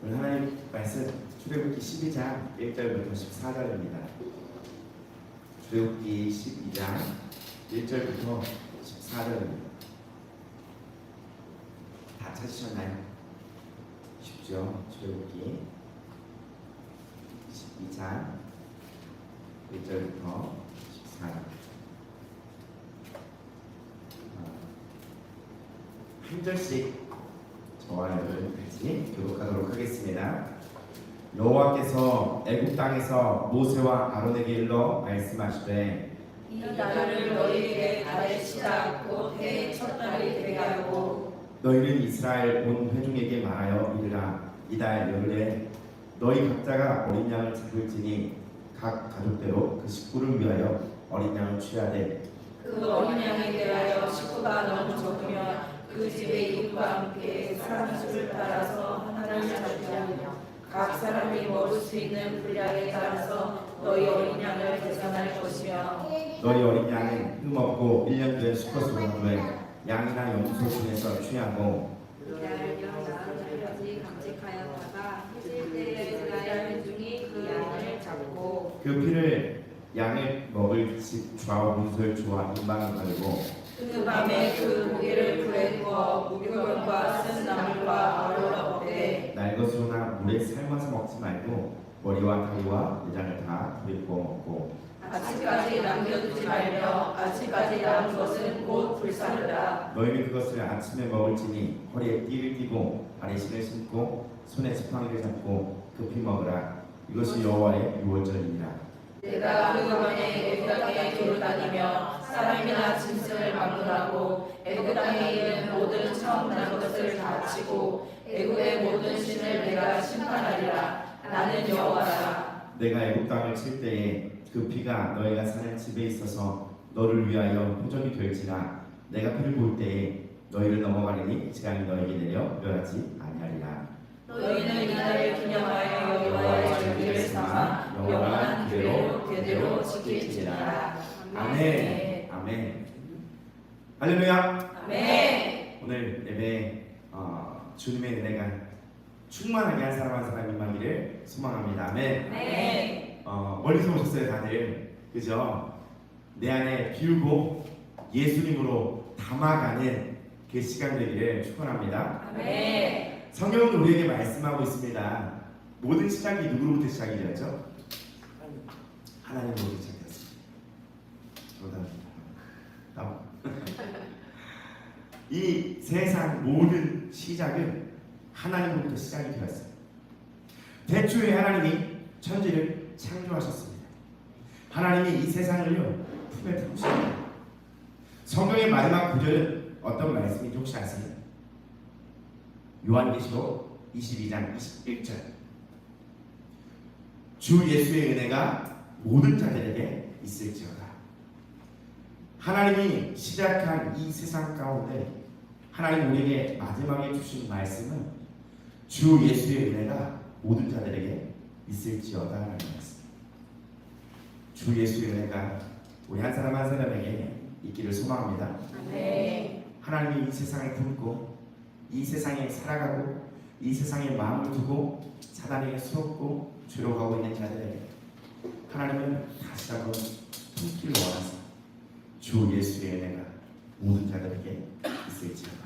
오늘 하나님 말씀 출애굽기 12장 1절부터 14절입니다. 출애굽기 12장 1절부터 14절입니다. 다 찾으셨나요? 쉽죠? 출애굽기 12장 1절부터 14절. 한 절씩 저와 여러분 같이 교독하도록 하겠습니다. 여호와께서 애굽 땅에서 모세와 아론에게 일러 말씀하시되 이 날을 너희에게 달의 시작 곧 해의 첫 달이 되게 하고 너희는 이스라엘 온 회중에게 말하여 이르라. 이달 열흘에 너희 각자가 어린 양을 잡을지니 각 가족대로 그 식구를 위하여 어린 양을 취하되 그 어린 양에 대하여 식구가 너무 적으면 그 집의 이웃과 함께 사람 수를 따라서 하나를 잡게 하며 각 사람이 먹을 수 있는 분량에 따라서 너희 어린 양을 계산할 것이며 너희 어린 양은 흠 없고 1년 된 수컷으로 하되 양이나 염소 중에서 취하고 나흘까지 감직하였다가 해질 때에 이스라엘 중이 그 양을 잡고 그 피를 양을 먹을 집 좌우 문설 주와 임방에 바르고 그 밤에 그 고기를 불에 구워 무교병과 쓴 나물과 아우러 먹되 날 것으로나 물에 삶아서 먹지 말고 머리와 다리와 내장을 다 불에 구워 먹고 아침까지 남겨두지 말며 아침까지 남은 것은 곧 불사르라. 너희는 그것을 아침에 먹을지니 허리에 띠를 띠고 발에 신을 신고 손에 지팡이를 잡고 급히 먹으라. 이것이 여호와의 유월절이니라. 내가 그 밤에 애굽 땅에 두루 다니며 사람이나 짐승을 막론하고 애굽 땅에 있는 모든 처음 난 것을 다 치고 애굽의 모든 신을 내가 심판하리라. 나는 여호와라. 내가 애굽 땅을 칠 때에 그 피가 너희가 사는 집에 있어서 너를 위하여 표적이 될지라. 내가 피를 볼 때에 너희를 넘어가리니 재앙이 너에게 내려 멸하지 아니하리라. 너희는 이날을 기념하여 여호와의 절기를 삼아 영원한 대대로 지킬지니라. 아멘. 아멘. 할렐루야. 아멘. 오늘 예배 주님의 은혜가 충만하게 한 사람 한 사람 임하기를 소망합니다. 아멘. 아멘. 멀리서 오셨어요 다들. 그죠? 내 안에 비우고 예수님으로 담아가는 그 시간 되기를 축원합니다. 아멘. 성경은 우리에게 말씀하고 있습니다. 모든 시작이 누구로부터 시작이 되었죠? 하나님으로부터 시작되었습니다. 이 세상 모든 시작은 하나님으로부터 시작이 되었어요. 대초에 하나님이 천지를 창조하셨습니다. 하나님이 이 세상을요 품에 품으십니다. 성경의 마지막 구절은 어떤 말씀인지 혹시 아세요? 요한계시록 22장 21절. 주 예수의 은혜가 모든 자들에게 있을지어다. 하나님이 시작한 이 세상 가운데 하나님 우리에게 마지막에 주신 말씀은 주 예수의 은혜가 모든 자들에게 있을지어다라는 말씀. 주 예수의 은혜가 우리 한 사람 한 사람에게 있기를 소망합니다. 아멘. 하나님이 이 세상을 품고 이 세상에 살아가고 이 세상에 마음을 두고 사단에게 수놓고 죄로 가고 있는 자들에게 하나님은 다시 한번 품기를 원하사 주 예수의 은혜가 모든 자들에게 있을지어다.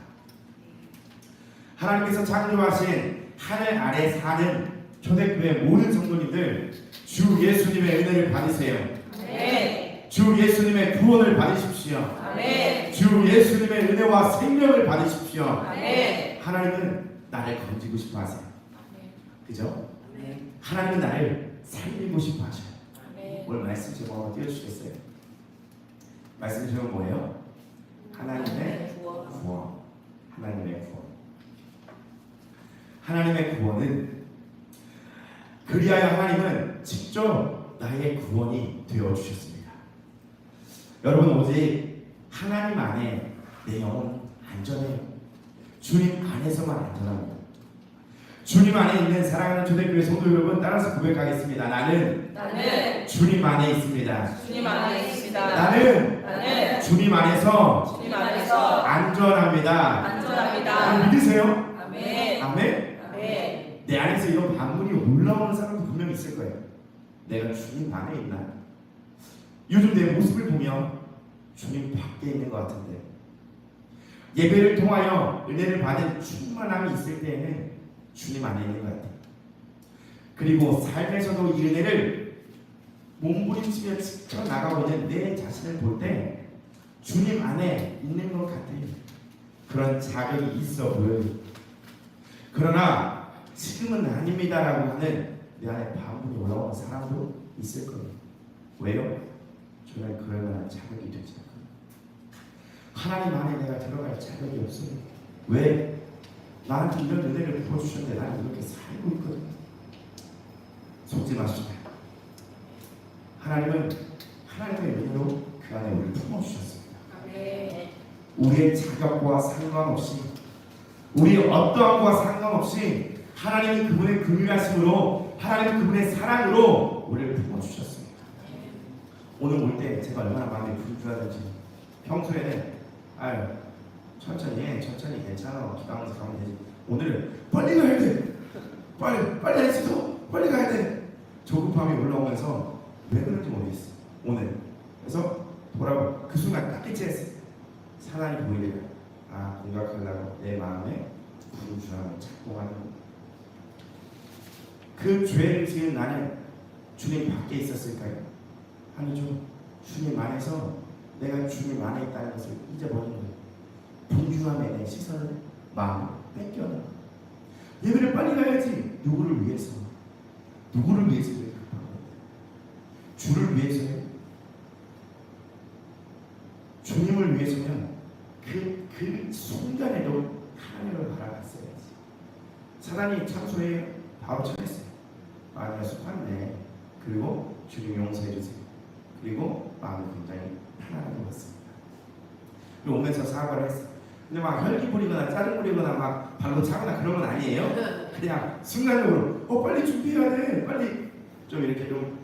하나님께서 창조하신 하늘 아래 사는 초대교회 모든 성도님들 주 예수님의 은혜를 받으세요. 아멘. 주 예수님의 구원을 받으십시오. 아멘. 주 예수님의 은혜와 생명을 받으십시오. 아멘. 하나님은 나를 건지고 싶어 하세요. 그죠? 아멘. 하나님은 나를 살리고 싶어 하셔요. 아멘. 오늘 말씀 제목 한번 띄워주시겠어요? 말씀 제목 뭐예요? 하나님의 구원. 하나님의 구원. 하나님의 구원은 그리하여 하나님은 직접 나의 구원이 되어주셨습니다. 여러분 오직 하나님 안에 내 영혼 안전해요. 주님 안에서만 안전합니다. 주님 안에 있는 사랑하는 초대교회 성도 여러분 따라서 고백하겠습니다. 나는 주님 안에 있습니다. 주님 안에 있습니다. 나는 주님 안에서 주님 안에서 안전합니다. 안전합니다. 믿으세요? 아멘. 아멘. 아멘. 내 안에서 이런 반문이 올라오는 사람도 분명히 있을 거예요. 내가 주님 안에 있나? 요즘 내 모습을 보면 주님 밖에 있는 것 같은데, 예배를 통하여 은혜를 받은 충만함이 있을 때에는 주님 안에 있는 것 같아요. 그리고 삶에서도 이 은혜를 몸부림치며 지켜나가고 있는 내 자신을 볼 때 주님 안에 있는 것 같아요. 그런 자격이 있어 보여요. 그러나 지금은 아닙니다라고 하는 내 안에 반문이 올라오는 사람도 있을 거예요. 왜요? 저는 그럴 만한 자격이 되지 않거든요. 하나님 안에 내가 들어갈 자격이 없어요. 왜? 나한테 이런 은혜를 부어주셨는데 나는 이렇게 살고 있거든요. 속지 마시고, 하나님은 하나님의 은혜로 그 안에 우리를 품어주셨습니다. 우리의 자격과 상관없이, 우리의 어떠함과 상관없이 하나님은 그분의 긍휼하심으로, 하나님은 그분의 사랑으로 우리를 품어주셨습니다. 오늘 올 때 제가 얼마나 마음이 분주하든지, 평소에는 아유 천천히 괜찮아 기도하면서 가면 되지, 오늘은 빨리 가야 돼, 빨리 해서 빨리 가야 돼, 조급함이 올라오면서 왜 그런지 모르겠어. 오늘 그래서 돌아보고 그 순간 딱 깨치했어. 사단이 보이더라. 아, 공격하려고 내 마음에 분주함을 찾고 하는 그 죄를 지은 나는 주님 밖에 있었을까요? 아니죠. 주님 안에서 내가 주님 안에 있다는 것을 잊어버린 거예요. 분주함에 내 시선을, 마음을 뺏겨놔. 예배를 빨리 가야지. 누구를 위해서? 누구를 위해서 그렇게 급한 거예요? 주를 위해서요? 주님을 위해서면 그 순간에도 하나님을 바라봤어야지. 사단이 참소해요. 바로 찾았어요. 아, 내가 속았네. 그리고 주님 용서해 주세요. 그리고 마음이 굉장히 편안하게 왔습니다. 그리고 오면서 사과를 했어요. 근데 막 혈기 부리거나 짜증 부리거나 막 발로 차거나 그런 건 아니에요. 그냥 순간적으로 빨리 준비해야 돼. 빨리 좀 이렇게 좀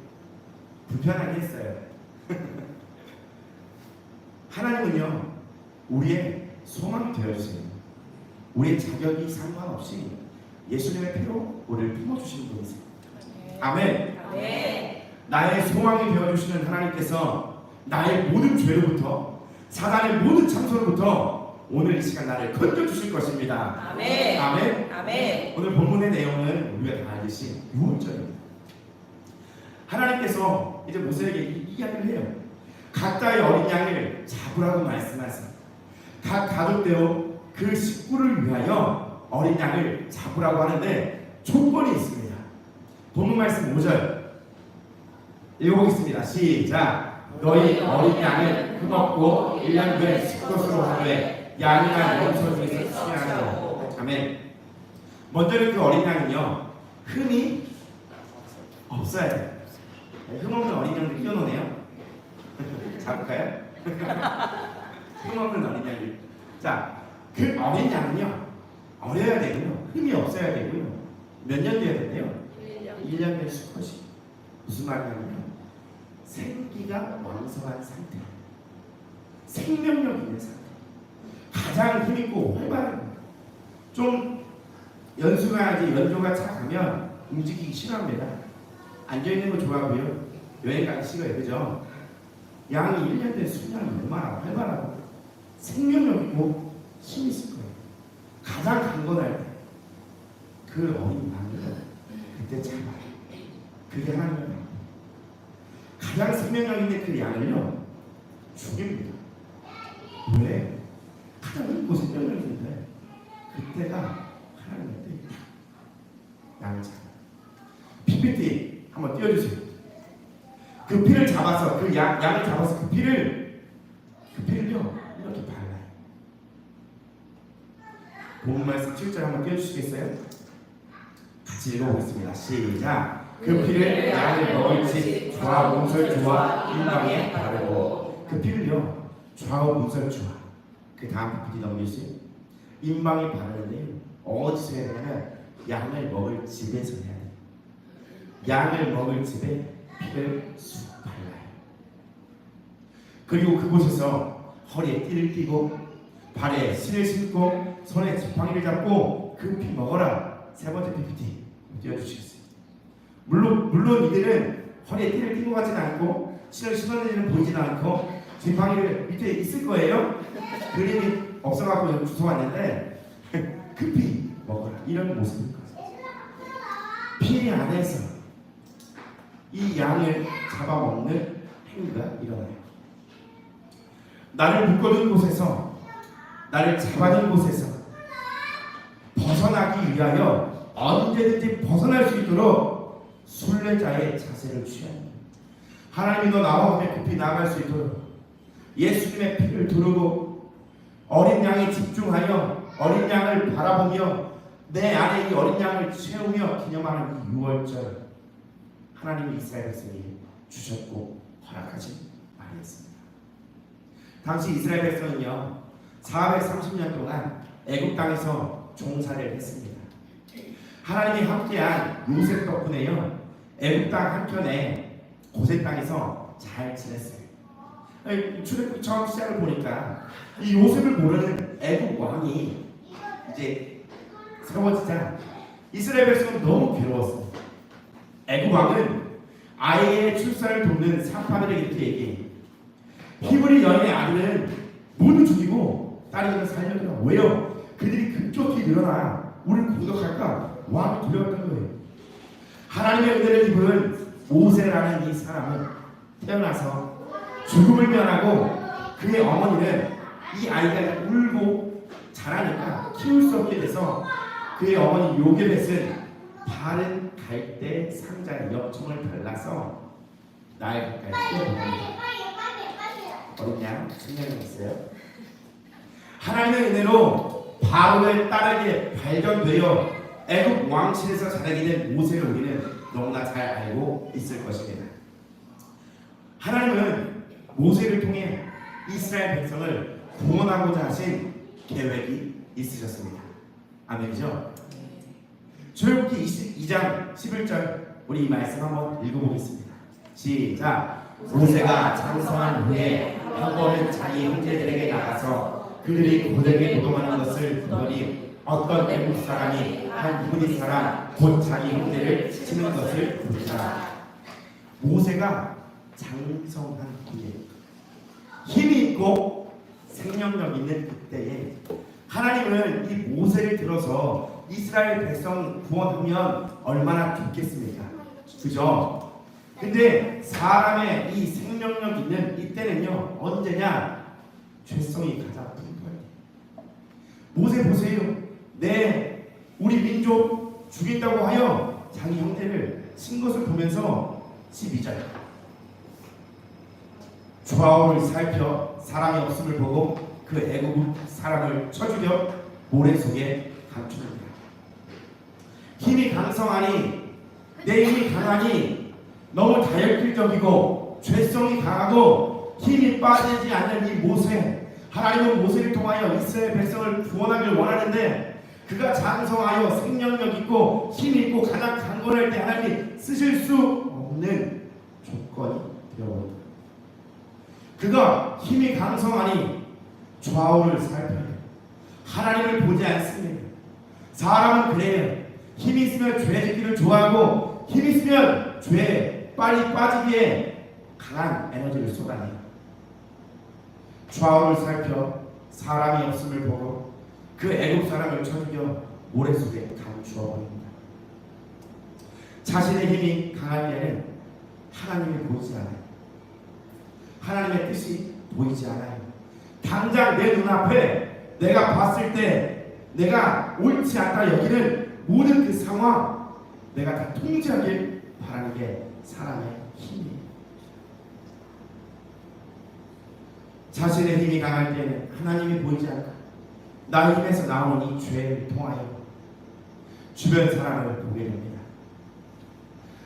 불편하게 했어요. 하나님은요, 우리의 소망이 되어주세요. 우리의 자격이 상관없이 예수님의 피로 우리를 품어주시는 분이세요. 아멘. 나의 소망이 되어주시는 하나님께서 나의 모든 죄로부터, 사단의 모든 참소로부터 오늘 이 시간 나를 건져주실 것입니다. 아멘. 오늘 본문의 내용은 우리가 다 알듯이 6월절입니다. 하나님께서 이제 모세에게 이야기를 해요. 각자의 어린 양을 잡으라고 말씀하세요. 각 가족대로 그 식구를 위하여 어린 양을 잡으라고 하는데 조건이 있습니다. 본문 말씀 5절 읽어보겠습니다. 시작. 너희 어린 양을 흠없고 1년 된 수컷으로 하되 양이나 염소 중에서 취하노라. 아멘. 먼저는 그 어린 양은요, 흠이 없어야 돼요. 흠 없는 어린 양을 끼워놓네요. 잡을까요? 흠 없는 어린 양을. 자, 그 어린 양은요, 어려야 되고요, 흠이 없어야 되고요, 몇 년 돼야 된대요? 1년 된 수컷이. 무슨 말이냐면요, 생기가 왕성한 상태, 생명력 있는 상태, 가장 힘있고 활발한 거예요. 좀 연조가 차가면 움직이기 싫어합니다. 앉아있는 거 좋아하고요, 여행 가기 싫어요. 그죠? 양이 1년 된 순양이 얼마나 활발하고 생명력 있고 힘이 있을 거예요. 가장 강건할 때 그 어린 양을 그때 잡아요. 그게 하나님의 방. 가장 생명력 있는 그 양을요, 죽입니다. 왜? 가장 있고 생명력 있는데 그때가 하나님의 때입니다. 양을 잡아요. PPT 한번 띄워주세요. 그 피를 잡아서, 그 양을 잡아서 그 피를요 이렇게 발라요. 본문 말씀 7절 한번 띄워주시겠어요? 같이 읽어보겠습니다. 시작. 그 피를 양을 먹을 집 좌우 문설주와 일방에 바르고. 그 피를요, 좌우 문설주와, 그 다음 PPT 넘기세요. 인방에 바르는데요, 어디서 해야 되냐면 양을 먹을 집에서 해야 돼요. 양을 먹을 집에 피를 쑥 발라요. 그리고 그곳에서 허리에 띠를 띠고 발에 신을 신고 손에 지팡이를 잡고 그 피 먹어라. 세 번째 PPT. 띄워주시겠어요? 물론 이들은 허리에 띠를 띈 것 같지는 않고 신을 신은 일은 보이지는 않고 지팡이를 밑에 있을 거예요. 그림이 없어갖고 주워 왔는데 급히 먹어라 이런 모습일 거예요. 피 안에서 이 양을 잡아먹는 행위가 일어나요. 나를 묶어둔 곳에서, 나를 잡아둔 곳에서 벗어나기 위하여 언제든지 벗어날 수 있도록 순례자의 자세를 취합니다. 하나님이 너 나와 함께 급히 나아갈 수 있도록 예수님의 피를 두르고 어린 양에 집중하여 어린 양을 바라보며 내 안에 이 어린 양을 채우며 기념하는 이 6월절, 하나님이 이스라엘 백성에게 주셨고 허락하신 말이었습니다. 당시 이스라엘 백성은요 430년 동안 애굽 땅에서 종살이를 했습니다. 하나님이 함께한 요셉 덕분에요 애굽 땅 한켠에 고센 땅에서 잘 지냈어요. 출애굽 처음 시작을 보니까 이 요셉을 모르는 애굽 왕이 이제 세워지자 이스라엘 백성은 너무 괴로웠어요. 애굽 왕은 아이의 출산을 돕는 사파들에게 이렇게 얘기해요. 히브리 여인의 아들은 모두 죽이고 딸이는 살려두라. 왜요? 그들이 급격히 늘어나 우리를 공격할까? 왕이 두려웠던 거예요. 하나님의 은혜를 입은 모세라는 이 사람은 태어나서 죽음을 면하고 그의 어머니는 이 아이가 울고 자라니까 키울 수 없게 돼서 그의 어머니 요게벳은 바른 갈대 상자에 엽청을 발라서 나일 가까이 뛰어보냅니다. 어린 양 생명이었어요. 하나님의 은혜로 바로의 딸에게 발견되어 애굽 왕실에서 자라게 된 모세를 우리는 너무나 잘 알고 있을 것입니다. 하나님은 모세를 통해 이스라엘 백성을 구원하고자 하신 계획이 있으셨습니다. 아멘이죠? 출애굽기 22장 11절 우리 이 말씀 한번 읽어보겠습니다. 시작. 모세가 장성한 후에 한 번은 자기 형제들에게 나가서 그들이 고되게 노동하는 것을 보더니 어떤 애굽 사람이 한 히브리 사람 곧 자기 형제를 치는 것을 보니라. 모세가 장성한 후에 힘이 있고 생명력 있는 그때에 하나님은 이 모세를 들어서 이스라엘 백성 구원하면 얼마나 좋겠습니까? 그죠? 근데 사람의 이 생명력 있는 이때는요 언제냐? 죄성이 가장 풍부할 때. 모세 보세요. 우리 민족 죽인다고 하여 자기 형제를 친 것을 보면서 12절 좌우를 살펴 사람이 없음을 보고 그 애굽 사람을 쳐 죽여 모래 속에 감추는다. 힘이 강성하니 내 힘이 강하니 너무 다혈질적이고 죄성이 강하고 힘이 빠지지 않는 이 모세, 하나님은 모세를 통하여 이스라엘 백성을 구원하길 원하는데 그가 장성하여 생명력 있고 힘 있고 가장 강건할 때 하나님이 쓰실 수 없는 조건이 되어버립니다. 그가 힘이 강성하니 좌우를 살펴요. 하나님을 보지 않습니다. 사람은 그래요. 힘이 있으면 죄 짓기를 좋아하고 힘이 있으면 죄에 빨리 빠지기에 강한 에너지를 쏟아내요. 좌우를 살펴 사람이 없음을 보고 그 애굽 사람을 쳐 죽여 모래 속에 감추어 버립니다. 자신의 힘이 강할 때는 하나님이 보이지 않아요. 하나님의 뜻이 보이지 않아요. 당장 내 눈앞에 내가 봤을 때 내가 옳지 않다 여기는 모든 그 상황 내가 다 통제하길 바라는 게 사람의 힘이에요. 자신의 힘이 강할 때는 하나님이 보이지 않고 나의 힘에서 나오는 이 죄를 통하여 주변 사람을 보게 됩니다.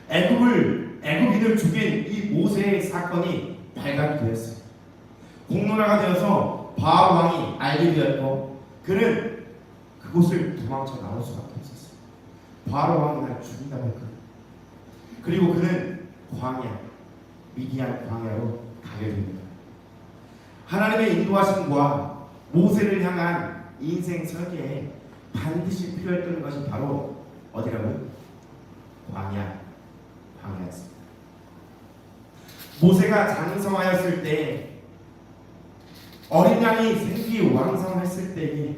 애굽인을 죽인 이 모세의 사건이 발각이 되었어요. 공론화가 되어서 바알 왕이 알게 되었고 그는 그곳을 도망쳐 나올 수밖에 없었어요. 바알 왕이 날 죽인다고 했거든요. 그리고 그는 광야, 미디안 광야로 가게 됩니다. 하나님의 인도하심과 모세를 향한 인생 설계에 반드시 필요했던 것이 바로 어디라고요? 광야였습니다. 모세가 장성하였을 때, 어린 양이 생기왕성했을 때에,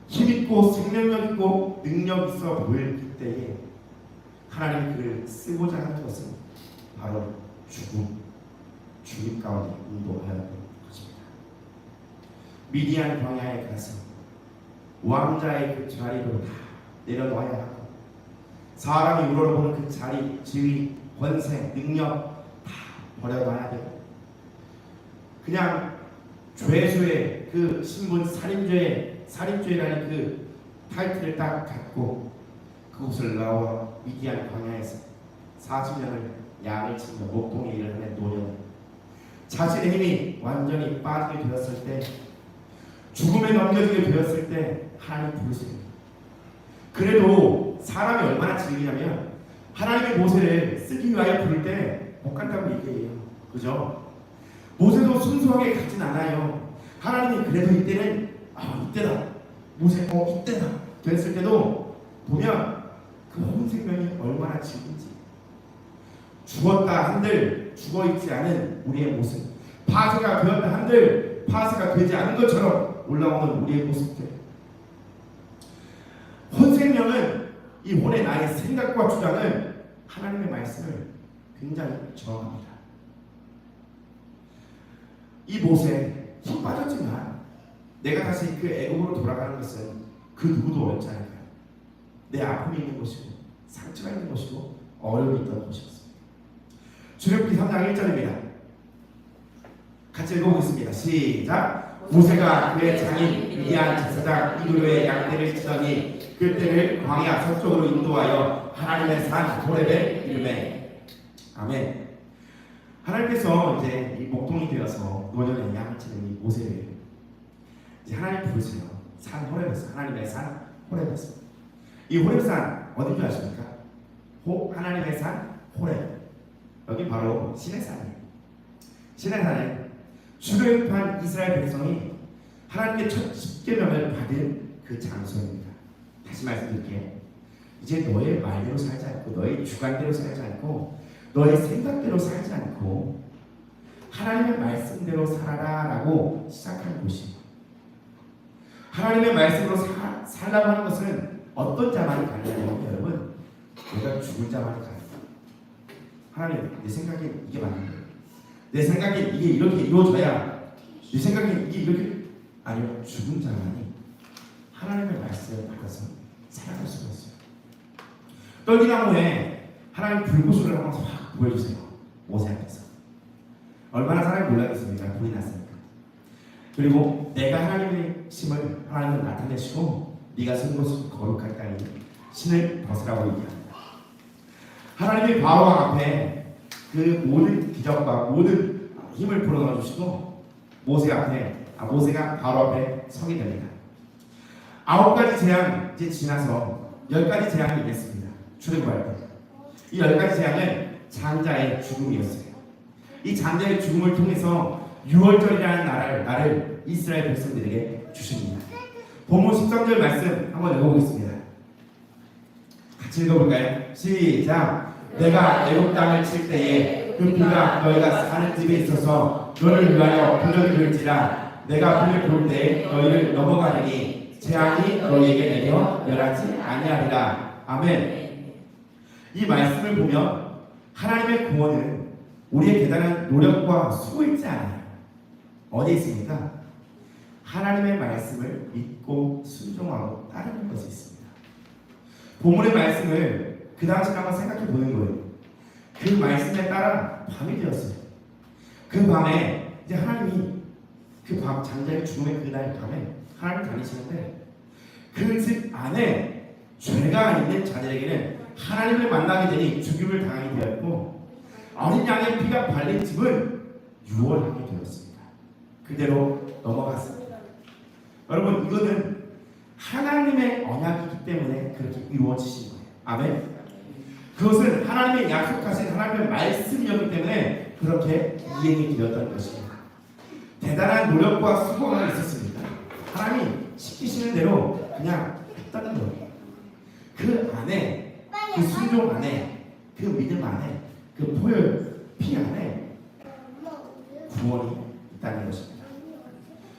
힘있고 생명력 있고 능력 있어 보일 그때에 하나님이 그를 쓰고자 하는 것은 바로 죽임 가운데 인도하였던 것입니다. 미디안 광야에 가서 왕자의 그 자리로 다 내려놓아야 하고, 사람이 우러러보는 그 자리, 지위, 권세, 능력 다 버려놔야 되고, 그냥 죄수의 그 신분, 살인죄라는 그 타이틀을 딱 갖고 그곳을 나와 미디안 광야에서 40년을 양을 치며 목동의 일을 하는 노년, 자신의 힘이 완전히 빠지게 되었을 때, 죽음에 넘겨지게 되었을 때 하나님 부르세요. 그래도 사람이 얼마나 즐기냐면, 하나님의 모세를 쓰기 위하여 부를 때 못 간다고 얘기해요. 그죠? 모세도 순수하게 가진 않아요. 하나님이 그래도 이때는 이때다, 모세 이때다 됐을 때도 보면 그 온 생명이 얼마나 질긴지, 죽었다 한들 죽어있지 않은 우리의 모습, 파쇄가 되었다 한들 파쇄가 되지 않은 것처럼 올라오는 우리의 모습들. 혼 생명은, 이 혼의 나의 생각과 주장은 하나님의 말씀을 굉장히 저항합니다. 이 모세 힘 빠졌지만 내가 다시 그 애굽으로 돌아가는 것은 그 누구도 어렵지 않을까요? 내 아픔이 있는 것이고 상처가 있는 것이고 어려움이 있던 것이었습니다. 출애굽기 3장 1절입니다. 같이 읽어보겠습니다. 시작. 모세가 그의 장인 미디안 제사장 이브로의 양떼를 치더니 그때를 광야 서쪽으로 인도하여 하나님의 산 호렙에 이르매. 아멘. 하나님께서 이제 이 목동이 되어서 노년의 양을 치는 이 모세를 이제 하나님 부르세요. 산 호렙에서, 하나님의 산 호렙에서. 이 호렙산 어딘 줄 아십니까? 하나님의 산 호렙. 여기 바로 시내산이에요. 시내산에 출애굽한 이스라엘 백성이 하나님께 첫 십계명을 받은 그 장소입니다. 다시 말씀드릴게요. 이제 너의 말대로 살지 않고, 너의 주관대로 살지 않고, 너의 생각대로 살지 않고 하나님의 말씀대로 살아라라고 시작한 곳이에요. 하나님의 말씀으로 살라고 하는 것은 어떤 자만이 가능하냐면, 여러분, 내가 죽을 자만이 가능해요. 하나님, 내 생각엔 이게 맞는 거예요. 내 생각엔 이게 이렇게 이루어져야, 내 생각엔 이게 이렇게, 아니요, 죽은 자만이 하나님의 말씀을 받아서 살아갈 수가 있어요. 떨기나무에 하나님 불구슬을 한번 확 보여주세요. 모세 앞에서. 얼마나 사람이 놀라겠습니까? 불이 났으니까. 그리고 내가 하나님의 심을 하나님을 나타내시고 네가 쓴 곳은 거룩할 땅이니 신을 벗으라고 얘기합니다. 하나님이 바로왕 앞에 그 모든 기적과 모든 힘을 불어넣어 주시고 모세가 바로 앞에 서게 됩니다. 9가지 재앙 이제 지나서 10가지 재앙이 임했습니다. 출애굽할 때. 이 10가지 재앙은 장자의 죽음이었어요. 이 장자의 죽음을 통해서 6월절이라는 날을 이스라엘 백성들에게 주십니다. 본문 13절 말씀 한번 읽어보겠습니다. 같이 읽어볼까요? 시작. 내가 애굽 땅을 칠 때에 그 비가 너희가 사는 집에 있어서 너를 위하여 불을 불지라. 내가 불을 불 때에 너희를 넘어가리니 재앙이 너희에게 내려 멸하지 아니하리라. 아멘. 이 말씀을 보면 하나님의 구원은 우리의 대단한 노력과 수고 있지 않아요. 어디에 있습니까? 하나님의 말씀을 믿고 순종하고 따르는 것이 있습니다. 본문의 말씀을 그 당시에 한번 생각해 보는 거예요. 그 말씀에 따라 밤이 되었어요. 그 밤에 이제 하나님이 그 밤 장자의 죽음의 그날 밤에 하나님 다니시는데 그 집 안에 죄가 있는 자들에게는 하나님을 만나게 되니 죽임을 당하게 되었고, 어린 양의 피가 발린 집은 유월하게 되었습니다. 그대로 넘어갔습니다. 여러분, 이거는 하나님의 언약이기 때문에 그렇게 이루어지신 거예요. 아멘. 그것은 하나님의 약속하신 하나님의 말씀이었기 때문에 그렇게 이행이 되었던 것입니다. 대단한 노력과 수고가 있었습니다. 하나님이 시키시는 대로 그냥 했다는 거예요. 그 안에 그 순종 안에, 그 믿음 안에, 그 피 안에 구원이 있다는 것입니다.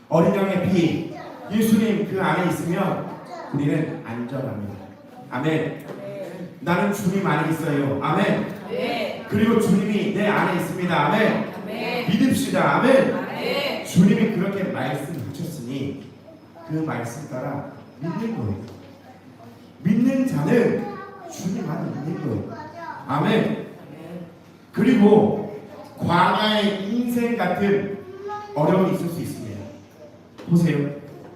어린 양의 피, 예수님 그 안에 있으면 우리는 안전합니다. 아멘. 나는 주님 안에 있어요. 아멘. 그리고 주님이 내 안에 있습니다. 아멘. 믿읍시다. 아멘. 주님이 그렇게 말씀하셨으니 그 말씀 따라 믿는 거예요. 믿는 자는 주님 안에 있는 거예요. 아멘. 그리고 광야의 인생 같은 어려움이 있을 수 있습니다. 보세요.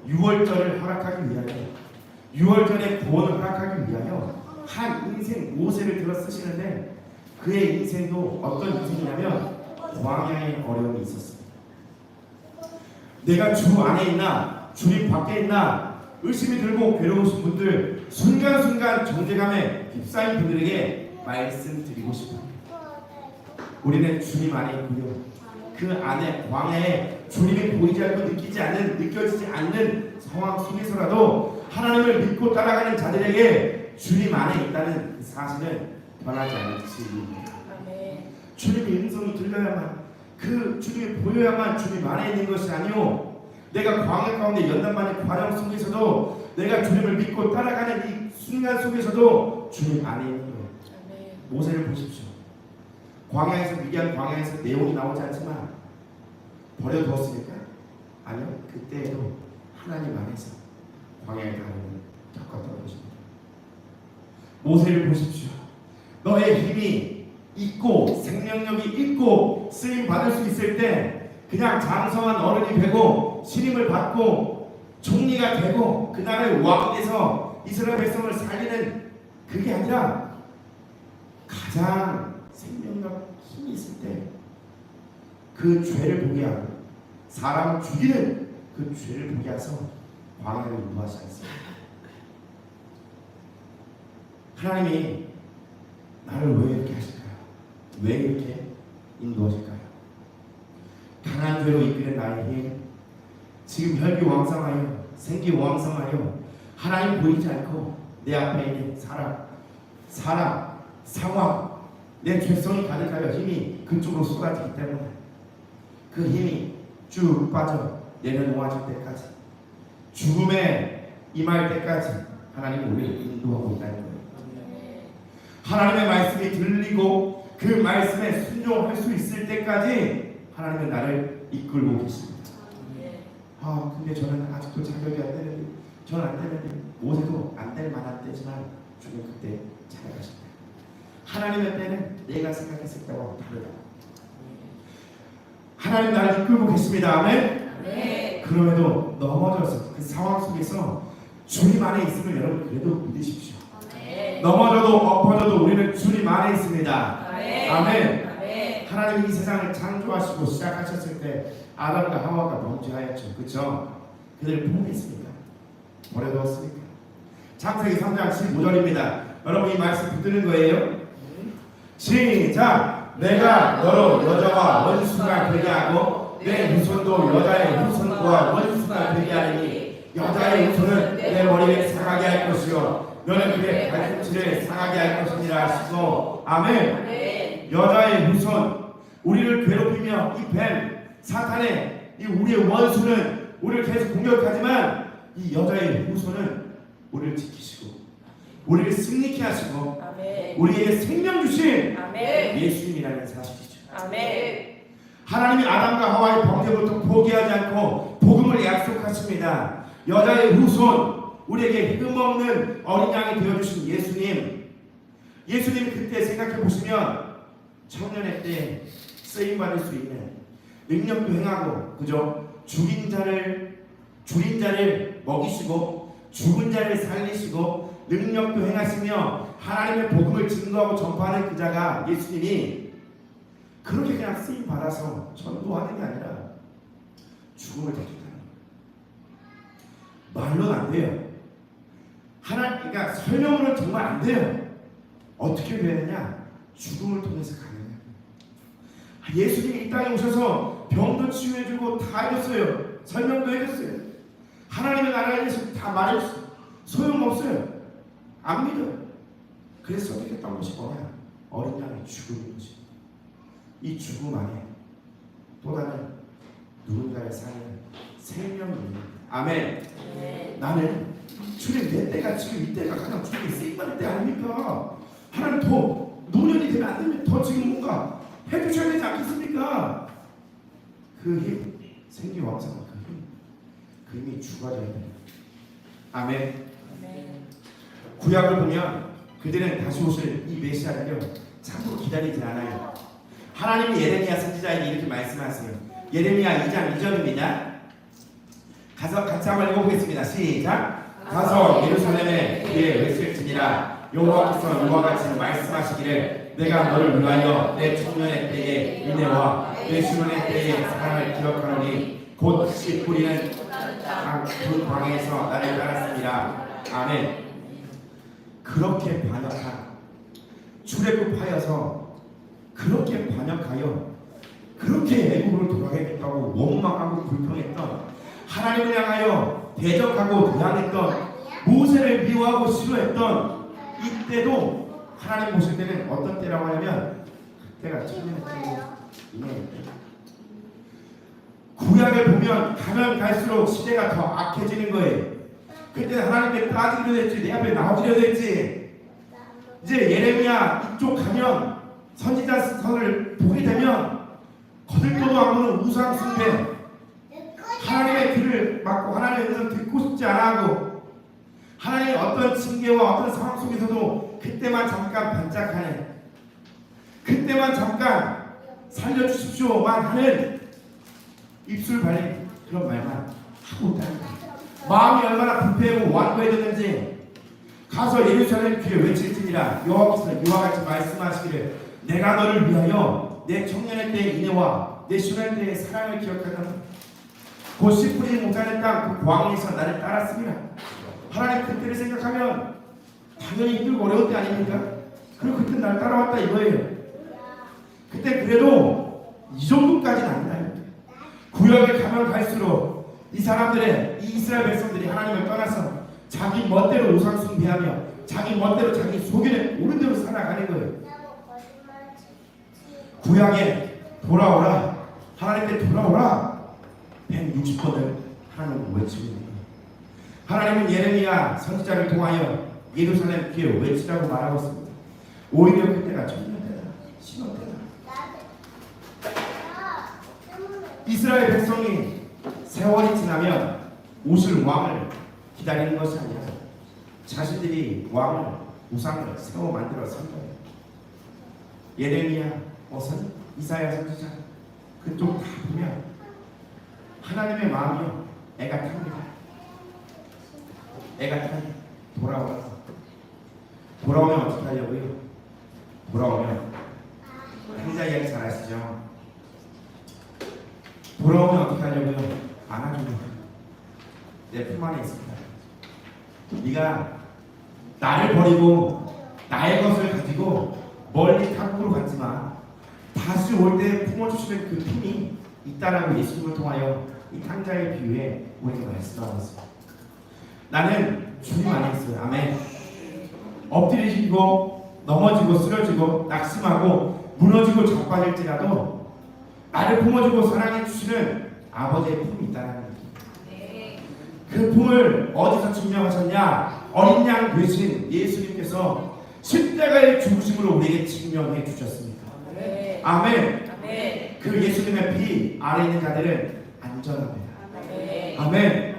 6월절을 허락하기 위하여, 6월절의 구원을 허락하기 위하여 한 인생 모세를 들어 쓰시는데 그의 인생도 어떤 인생이냐면 광야의 어려움이 있었습니다. 내가 주 안에 있나 주님 밖에 있나 의심이 들고 괴로우신 분들, 순간순간 정죄감에 휩싸인 분들에게 말씀드리고 싶어요. 우리는 주님 안에 있고요. 그 안에 광야에 주님이 보이지 않고 느껴지지 않는 상황 속에서라도 하나님을 믿고 따라가는 자들에게 주님 안에 있다는 그 사실은 변하지 않는 진리입니다. 주님의 음성이 들려야만, 그 주님이 보여야만 주님 안에 있는 것이 아니오. 내가 광야 가운데 연단받는 과정 속에서도 내가 주님을 믿고 따라가는 이 순간 속에서도 주님 안에 있는 거예요. 모세를 보십시오. 광야에서, 미디안 광야에서 내용이 나오지 않지만 버려두었습니까? 아니요. 그때에도 하나님 안에서 광야의 가름을 겪었던 것입니다. 모세를 보십시오. 너의 힘이 있고 생명력이 있고 쓰임 받을 수 있을 때 그냥 장성한 어른이 되고 신임을 받고 총리가 되고 그 나라의 왕에서 이스라엘 백성을 살리는 그게 아니라 가장 생명력 힘이 있을 때 그 죄를 보게 하고 사람을 죽이는 그 죄를 보게 해서 광야를 인도하지 않습니다. 하나님이 나를 왜 이렇게 하실까요? 왜 이렇게 인도하실까요? 강한 죄로 이끄는 나의 힘, 지금 혈기왕성하여 생기왕성하여 하나님 보이지 않고 내 앞에 있는 사람, 상황, 내 죄성이 가득하여 힘이 그쪽으로 쏟아지기 때문에 그 힘이 쭉 빠져 내려놓아질 때까지, 죽음에 임할 때까지 하나님이 우리를 인도하고 있다는 거예요. 하나님의 말씀이 들리고 그 말씀에 순종할 수 있을 때까지 하나님은 나를 이끌고 계십니다. 근데 저는 아직도 자격이 안 되는데, 저는 안 되는데, 모세도 안 될 만한 때지만 주님 그때 찾아가십니다. 하나님의 때는 내가 생각했을 때와 다르다. 하나님 나를 이끌고 계십니다. 아멘. 그럼에도 넘어져서 그 상황 속에서 주님 안에 있음을 여러분 그래도 믿으십시오. 넘어져도 엎어져도 우리는 주님 안에 있습니다. 아멘. 하나님이 이 세상을 창조하시고 시작하셨을 때 아담과 하와가 범죄하였죠. 그렇죠? 그들을 포기했습니까? 버려두었습니까? 창세기 3장 15절입니다. 여러분 이 말씀 붙드는 거예요. 시작! 내가 너로 여자와 원수가 되게 하고 내 후손도 여자의 후손과 원수가 되게 하리니 여자의 후손은 내 머리를 상하게 할 것이요 너는 그의 발꿈치를 상하게 할 것이니라 하시고. 아멘. 여자의 후손, 우리를 괴롭히며 이 뱀, 사탄의 이 우리의 원수는 우리를 계속 공격하지만 이 여자의 후손은 우리를 지키시고 우리를 승리케 하시고 우리에게 생명 주신 예수님이라는 사실이죠. 하나님이 아담과 하와의 범죄부터 포기하지 않고 복음을 약속하십니다. 여자의 후손, 우리에게 흠없는 어린 양이 되어주신 예수님. 예수님 그때 생각해 보시면 청년의 때 쓰임받을 수 있는 능력도 행하고, 그죠? 죽인 자를 먹이시고 죽은 자를 살리시고 능력도 행하시며 하나님의 복음을 증거하고 전파하는 그 자가 예수님이 그렇게 그냥 쓰임 받아서 전도하는 게 아니라 죽음을 택했다는 거예요. 말로는 안 돼요. 그러니까 설명으로는 정말 안 돼요. 어떻게 되느냐? 죽음을 통해서 가느냐. 예수님이 이 땅에 오셔서 병도 치유해주고 다 해줬어요. 설명도 해줬어요. 하나님의 나라에 대해서 다 말해줬어요. 소용없어요. 안 믿어요. 그래서 선택했던 것이 뭐냐? 어린 양의 죽음인 것이. 이 죽음 안에 또 다른 누군가를 살리는 생명이 있는 거예요. 아멘. 나는 주님 내가 지금 이때가 가장 주님이 쓰임받을 때 아닙니까? 하나님 더 노년이 되면 안 되면 더 지금 뭔가 해주셔야 되지 않겠습니까? 그 힘, 생기왕성한 그 힘이 죽어져야 돼요. 아멘. 구약을 보면 그들은 다시 오실 이 메시아를요 참고 기다리지 않아요. 하나님이 예레미야 선지자에게 이렇게 말씀하세요. 예레미야 2장 2절입니다. 가서 같이 한번 읽어보겠습니다. 시작. 가서 예루살렘에 그의 외칠지니라 여호와께서 이와 같이 말씀하시기를 내가 너를 위하여 내 청년의 때에 인애와 내 수년의 때에 사랑을 기억하노니 곧 씨 뿌리는 그 광에서 나를 따랐습니다. 아멘. 그렇게 반역한 출애굽하여서 그렇게 반역하여 그렇게 애국으로 돌아가겠다고 원망하고 불평했던 하나님을 향하여 대적하고 대항했던 모세를 미워하고 싫어했던 이때도 하나님 보실 때는 어떤 때라고 하냐면 그때가 청년의 때고 구약을 보면 가면 갈수록 시대가 더 악해지는 거예요. 그때 하나님께 따지기로 됐지, 내 앞에 나오기로 됐지. 이제 예레미야 이쪽 가면 선지자 선을 보게 되면 거들떠도 안 보는 우상 숭배, 하나님의 귀를 막고 하나님의 음성을 듣고 싶지 않아 하고 하나님의 어떤 징계와 어떤 상황 속에서도 그때만 잠깐 반짝하는, 그때만 잠깐 살려주십시오만 하는 입술 발린 그런 말만 하고 있다. 마음이 얼마나 불패하고 완고해졌는지 가서 예루살렘 귀에 외칠지니라 여호와께서 이와 같이 말씀하시기를 내가 너를 위하여 내 청년의 때의 인애와 내 수년 때의 사랑을 기억하는 곧 씨 뿌리지 못하는 땅 그 광에서 나를 따랐습니다. 하나님 그때를 생각하면 당연히 힘들고 어려운 때 아닙니까? 그리고 그때 날 따라왔다 이거예요. 그때 그래도 이 정도까지는 아니다. 구역에 가면 갈수록 이 사람들의, 이 이스라엘 백성들이 하나님을 떠나서 자기 멋대로 우상 숭배하며 자기 멋대로 자기 속에는 옳은 대로 살아가는 거예요. 구약에 돌아오라, 하나님께 돌아오라 160번을 하나님을 외치고 있는 거예요. 하나님은 예레미야 선지자를 통하여 예루살렘 귀에 외치라고 말하고 있습니다. 오히려 그때가 청년 때다, 신혼 때다. 이스라엘 백성이 세월이 지나면 오실 왕을 기다리는 것이 아니라 자신들이 왕을, 우상을 세워 만들어 선 거예요. 예레미야, 이사야 선지자 그쪽 다 보면 하나님의 마음이요 애가 탑니다. 애가 타요. 돌아오면 어떻게 하려고요? 돌아오면 행자 이야기 잘 아시죠? 돌아오면 어떻게 하려고요? 안아주면 내 품 안에 있습니다. 네가 나를 버리고 나의 것을 가지고 멀리 탕구로 갔지만 다시 올 때 품어주시는 그 품이 있다라고 예수님을 통하여 이 탕자의 비유에 우리에게 말씀하고 있습니다. 나는 주님 안에 있어요. 아멘. 엎드리시고 넘어지고 쓰러지고 낙심하고 무너지고 자빠질지라도 나를 품어주고 사랑해 주시는 아버지의 품이 있다는 거예요. 그 품을 어디서 증명하셨냐? 어린 양 되신 예수님께서 십자가의 죽으심으로 우리에게 증명해 주셨습니다. 아멘. 그 예수님의 피 아래 있는 자들은 안전합니다. 아멘.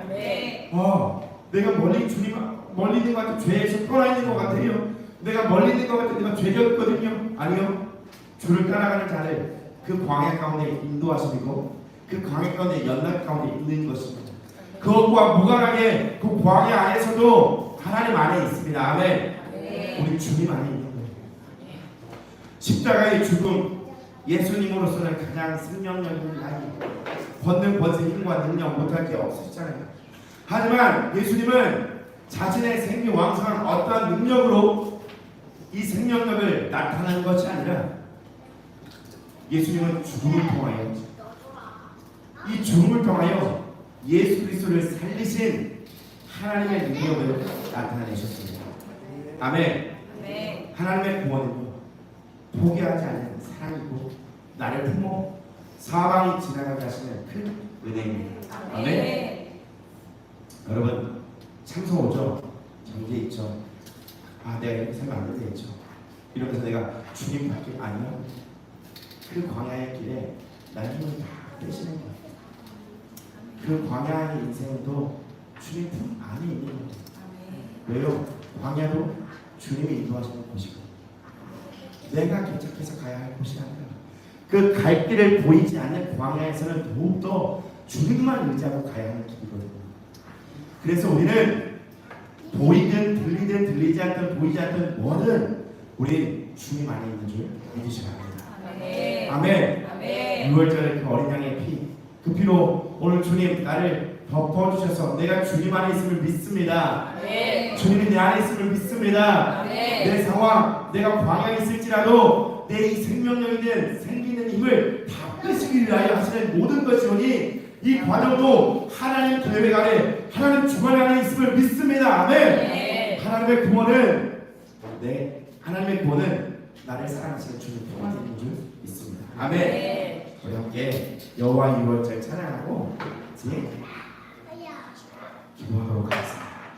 내가 주님 멀리 있는 것 같아. 죄에서 떠나 있는 것 같아요. 내가 멀리 있는 것 같아. 내가 죄졌거든요. 아니요. 주를 따라가는 자를 그 광야 가운데 인도하시고 그 광야 가운데 연락 가운데 있는 것입니다. 그것과 무관하게 그 광야 안에서도 하나님 안에 있습니다. 아멘. 우리 주님 안에 있는 거예요. 십자가의 죽음, 예수님으로서는 가장 생명력 있는 날이 권능, 권세, 힘과 능력 못할 게 없으시잖아요. 하지만 예수님은 자신의 생기왕성한 어떠한 능력으로 이 생명력을 나타내는 것이 아니라 예수님은 죽음을 통하여 이 죽음을 통하여 예수 그리스도를 살리신 하나님의 능력을 나타내셨습니다. 아멘. 하나님의 구원은요 포기하지 않는 사랑이고 나를 품어 사방이 지나가게 하시는 큰 은혜입니다. 아멘. 여러분 참소 오죠? 경계 있죠? 아 내가 이렇게 살면 안 되겠죠? 이러면서 내가 주님 밖에 아니요. 그 광야의 길에 나의 힘을 다 빼시는 거예요. 그 광야의 인생도 주님 품 안에 있는 거예요. 왜요? 광야도 주님이 인도하시는 곳이고 내가 개척해서 가야 할 곳이 아니라 그 갈 길을 보이지 않는 광야에서는 더욱더 주님만 의지하고 가야 하는 길이거든요. 그래서 우리는 보이든 들리든 들리지 않든 보이지 않든 뭐든 우리 주님 안에 있는 줄 믿으시면 합니다. 아멘. 아멘. 6월절에 그 어린 양의 피, 그 피로 오늘 주님 나를 덮어주셔서 내가 주님 안에 있음을 믿습니다. 아멘. 주님이 내 안에 있음을 믿습니다. 아멘. 내 상황, 내가 광야에 있을지라도 내 이 생명력이든 생기는 힘을 다 끄시기 위하여 하시는 모든 것이오니 이 과정도 하나님 계획 안에 하나님 주관 안에 있음을 믿습니다. 아멘. 하나님의 구원은 하나님의 구원은 나를 사랑하시는 주님 통하는 줄 믿습니다. 아멘. 우리 함께 여호와 6월절 찬양하고 이제 기도하도록 하겠습니다.